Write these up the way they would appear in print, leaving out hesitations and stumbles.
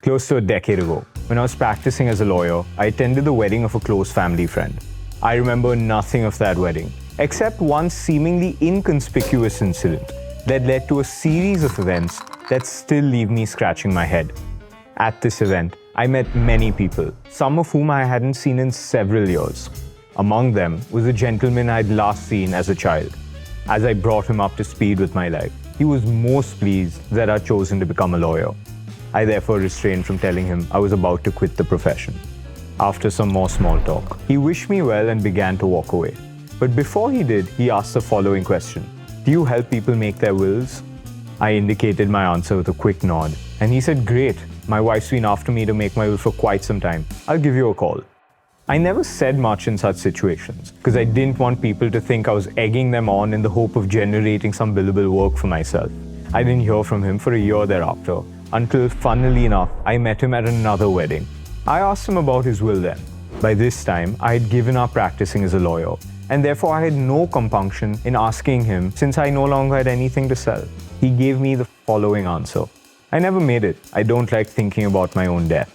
Close to a decade ago, when I was practicing as a lawyer, I attended the wedding of a close family friend. I remember nothing of that wedding, except one seemingly inconspicuous incident that led to a series of events that still leave me scratching my head. At this event, I met many people, some of whom I hadn't seen in several years. Among them was a gentleman I'd last seen as a child. As I brought him up to speed with my life, he was most pleased that I'd chosen to become a lawyer. I therefore refrained from telling him I was about to quit the profession. After some more small talk, he wished me well and began to walk away. But before he did, he asked the following question: "Do you help people make their wills?" I indicated my answer with a quick nod, and he said, "Great, my wife's been after me to make my will for quite some time. I'll give you a call." I never said much in such situations because I didn't want people to think I was egging them on in the hope of generating some billable work for myself. I didn't hear from him for a year thereafter, until, funnily enough, I met him at another wedding. I asked him about his will then. By this time, I had given up practicing as a lawyer, and therefore I had no compunction in asking him since I no longer had anything to sell. He gave me the following answer: "I never made it. I don't like thinking about my own death."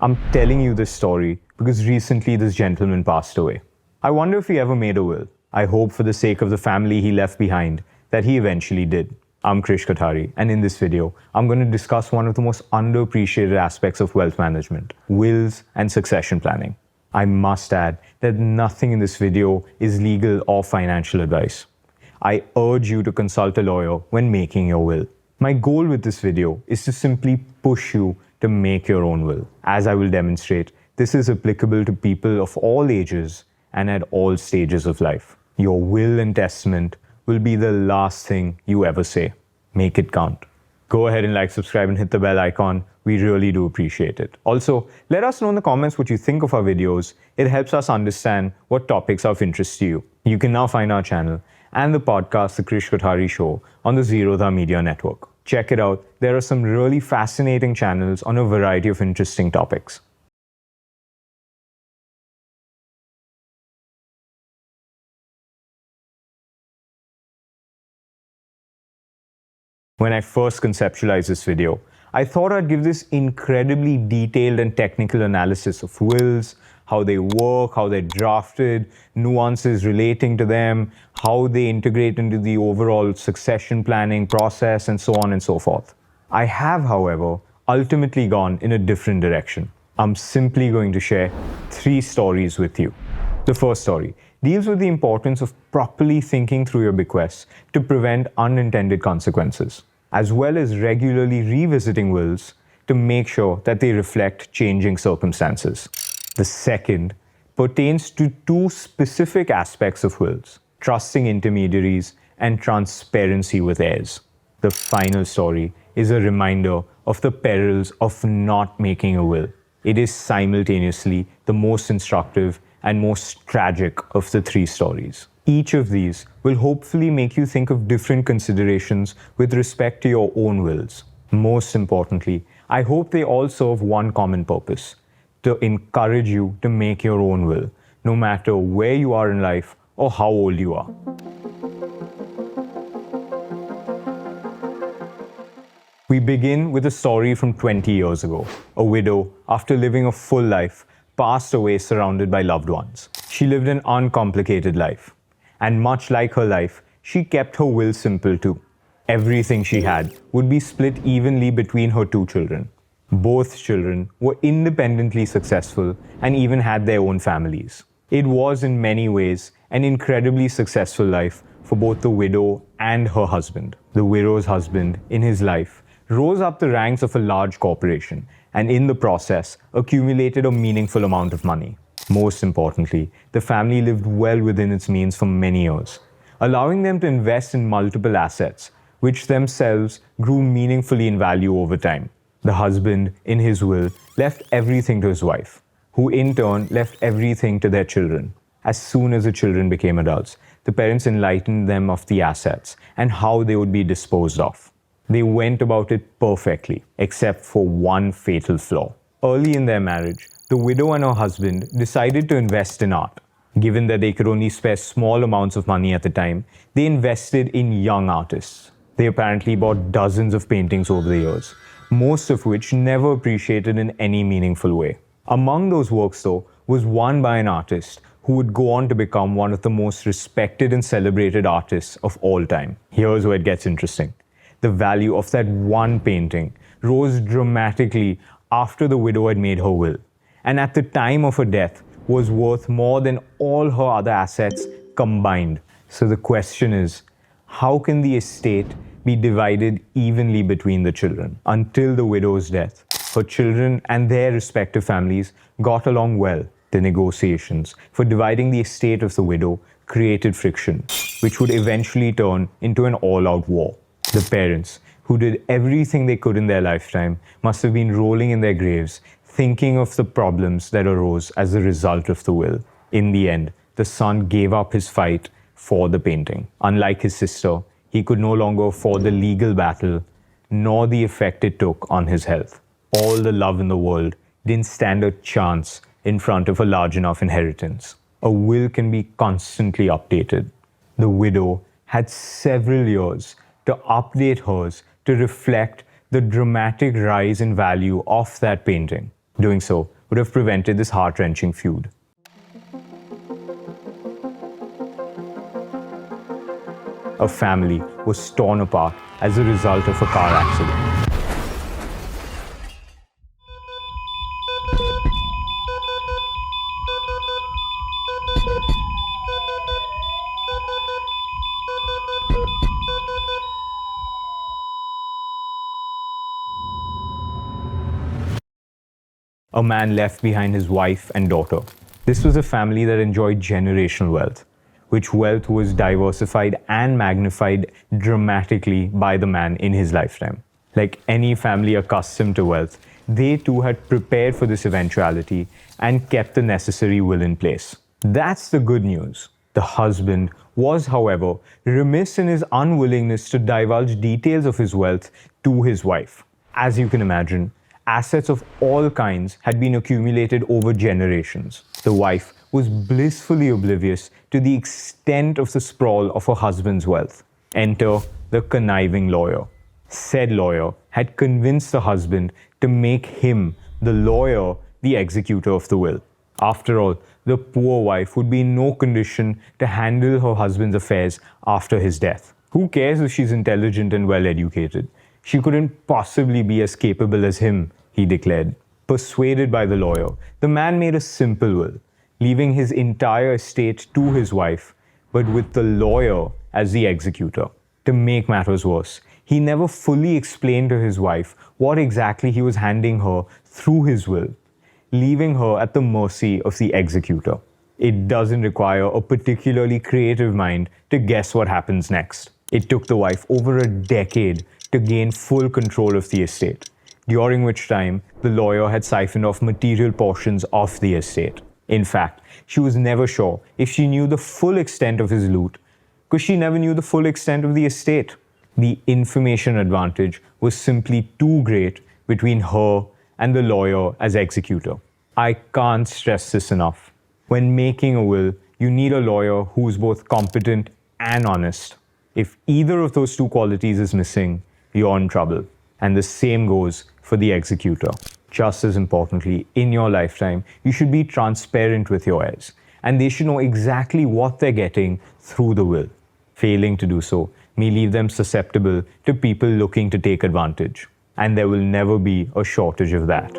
I'm telling you this story because recently this gentleman passed away. I wonder if he ever made a will. I hope for the sake of the family he left behind that he eventually did. I'm Krish Kothari, and in this video, I'm going to discuss one of the most underappreciated aspects of wealth management: wills and succession planning. I must add that nothing in this video is legal or financial advice. I urge you to consult a lawyer when making your will. My goal with this video is to simply push you to make your own will. As I will demonstrate, this is applicable to people of all ages and at all stages of life. Your will and testament will be the last thing you ever say. Make it count. Go ahead and like, subscribe, and hit the bell icon. We really do appreciate it. Also, let us know in the comments what you think of our videos. It helps us understand what topics are of interest to you. You can now find our channel and the podcast, The Krish Kothari Show, on the Zerodha Media Network. Check it out. There are some really fascinating channels on a variety of interesting topics. When I first conceptualized this video, I thought I'd give this incredibly detailed and technical analysis of wills, how they work, how they're drafted, nuances relating to them, how they integrate into the overall succession planning process, and so on and so forth. I have, however, ultimately gone in a different direction. I'm simply going to share 3 stories with you. The first story deals with the importance of properly thinking through your bequests to prevent unintended consequences, as well as regularly revisiting wills to make sure that they reflect changing circumstances. The second pertains to 2 specific aspects of wills: trusting intermediaries and transparency with heirs. The final story is a reminder of the perils of not making a will. It is simultaneously the most instructive and most tragic of the 3 stories. Each of these will hopefully make you think of different considerations with respect to your own wills. Most importantly, I hope they all serve one common purpose: to encourage you to make your own will, no matter where you are in life or how old you are. We begin with a story from 20 years ago. A widow, after living a full life, passed away surrounded by loved ones. She lived an uncomplicated life. And much like her life, she kept her will simple too. Everything she had would be split evenly between her 2 children. Both children were independently successful and even had their own families. It was in many ways an incredibly successful life for both the widow and her husband. The widow's husband, in his life, rose up the ranks of a large corporation and in the process accumulated a meaningful amount of money. Most importantly, the family lived well within its means for many years, allowing them to invest in multiple assets, which themselves grew meaningfully in value over time. The husband, in his will, left everything to his wife, who in turn left everything to their children. As soon as the children became adults, the parents enlightened them of the assets and how they would be disposed of. They went about it perfectly, except for one fatal flaw. Early in their marriage, the widow and her husband decided to invest in art. Given that they could only spare small amounts of money at the time, they invested in young artists. They apparently bought dozens of paintings over the years, most of which never appreciated in any meaningful way. Among those works, though, was one by an artist who would go on to become one of the most respected and celebrated artists of all time. Here's where it gets interesting. The value of that one painting rose dramatically after the widow had made her will, and at the time of her death was worth more than all her other assets combined. So the question is, how can the estate be divided evenly between the children? Until the widow's death, her children and their respective families got along well. The negotiations for dividing the estate of the widow created friction, which would eventually turn into an all-out war. The parents, who did everything they could in their lifetime, must have been rolling in their graves, thinking of the problems that arose as a result of the will. In the end, the son gave up his fight for the painting. Unlike his sister, he could no longer afford the legal battle, nor the effect it took on his health. All the love in the world didn't stand a chance in front of a large enough inheritance. A will can be constantly updated. The widow had several years to update hers to reflect the dramatic rise in value of that painting. Doing so would have prevented this heart-wrenching feud. A family was torn apart as a result of a car accident. A man left behind his wife and daughter. This was a family that enjoyed generational wealth, which wealth was diversified and magnified dramatically by the man in his lifetime. Like any family accustomed to wealth, they too had prepared for this eventuality and kept the necessary will in place. That's the good news. The husband was, however, remiss in his unwillingness to divulge details of his wealth to his wife. As you can imagine, assets of all kinds had been accumulated over generations. The wife was blissfully oblivious to the extent of the sprawl of her husband's wealth. Enter the conniving lawyer. Said lawyer had convinced the husband to make him, the lawyer, the executor of the will. After all, the poor wife would be in no condition to handle her husband's affairs after his death. Who cares if she's intelligent and well-educated? She couldn't possibly be as capable as him, he declared. Persuaded by the lawyer, the man made a simple will, leaving his entire estate to his wife, but with the lawyer as the executor. To make matters worse, he never fully explained to his wife what exactly he was handing her through his will, leaving her at the mercy of the executor. It doesn't require a particularly creative mind to guess what happens next. It took the wife over a decade to gain full control of the estate, during which time the lawyer had siphoned off material portions of the estate. In fact, she was never sure if she knew the full extent of his loot, because she never knew the full extent of the estate. The information advantage was simply too great between her and the lawyer as executor. I can't stress this enough. When making a will, you need a lawyer who's both competent and honest. If either of those two qualities is missing, you're in trouble. And the same goes for the executor. Just as importantly, in your lifetime, you should be transparent with your heirs, and they should know exactly what they're getting through the will. Failing to do so may leave them susceptible to people looking to take advantage, and there will never be a shortage of that.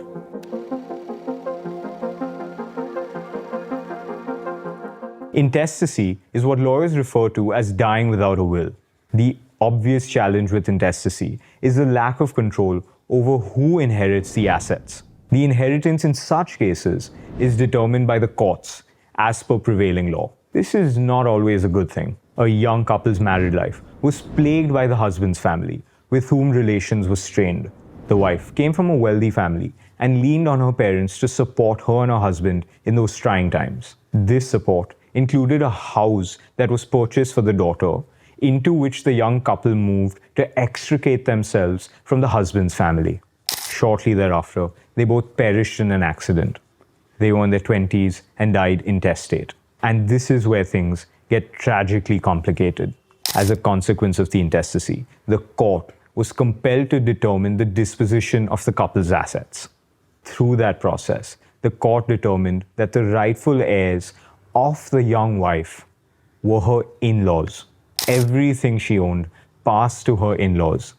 Intestacy is what lawyers refer to as dying without a will. The obvious challenge with intestacy is the lack of control over who inherits the assets. The inheritance in such cases is determined by the courts as per prevailing law. This is not always a good thing. A young couple's married life was plagued by the husband's family, with whom relations were strained. The wife came from a wealthy family and leaned on her parents to support her and her husband in those trying times. This support included a house that was purchased for the daughter, into which the young couple moved to extricate themselves from the husband's family. Shortly thereafter, they both perished in an accident. They were in their 20s and died intestate. And this is where things get tragically complicated. As a consequence of the intestacy, the court was compelled to determine the disposition of the couple's assets. Through that process, the court determined that the rightful heirs of the young wife were her in-laws. Everything she owned passed to her in-laws,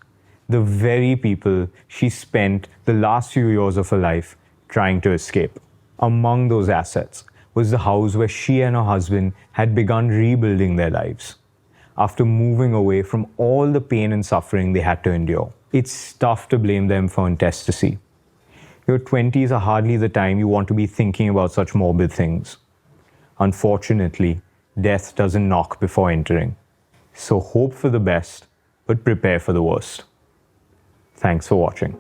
the very people she spent the last few years of her life trying to escape. Among those assets was the house where she and her husband had begun rebuilding their lives after moving away from all the pain and suffering they had to endure. It's tough to blame them for intestacy. Your 20s are hardly the time you want to be thinking about such morbid things. Unfortunately, death doesn't knock before entering. So hope for the best, but prepare for the worst. Thanks for watching.